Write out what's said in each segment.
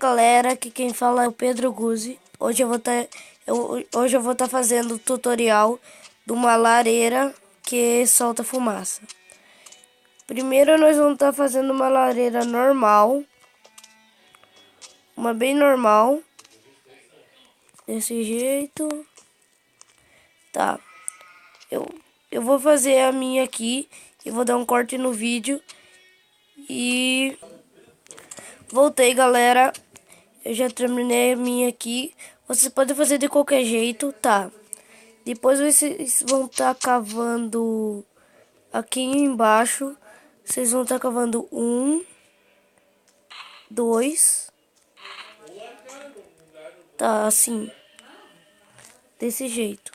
Galera, aqui quem fala é o Pedro Guzzi. Hoje eu vou estar fazendo o tutorial de uma lareira que solta fumaça. Primeiro nós vamos estar fazendo uma lareira normal, uma bem normal, desse jeito. Tá, eu vou fazer a minha aqui e vou dar um corte no vídeo. E voltei, galera. Eu já terminei a minha aqui. Vocês podem fazer de qualquer jeito, tá? Depois vocês vão estar cavando aqui embaixo. Vocês vão estar cavando 1, 2. Tá, assim. Desse jeito.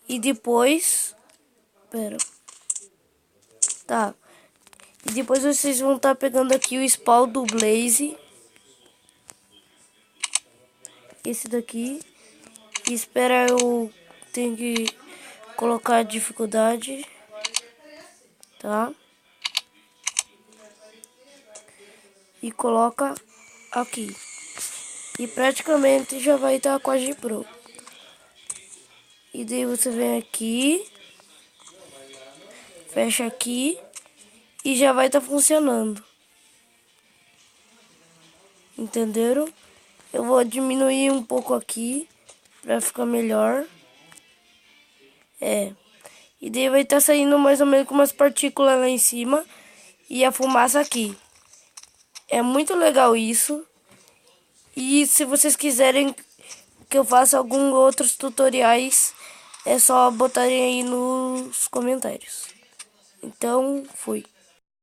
E depois... Pera. Tá. E depois vocês vão estar pegando aqui o spawn do Blaze. Esse daqui. E espera, eu tenho que colocar a dificuldade. Tá? E coloca aqui. E praticamente já vai estar quase pronto. E daí você vem aqui. Fecha aqui. E já vai estar funcionando. Entenderam? Eu vou diminuir um pouco aqui. Pra ficar melhor. E daí vai estar saindo mais ou menos com umas partículas lá em cima. E a fumaça aqui. É muito legal isso. E se vocês quiserem que eu faça alguns outros tutoriais, é só botarem aí nos comentários. Então, fui.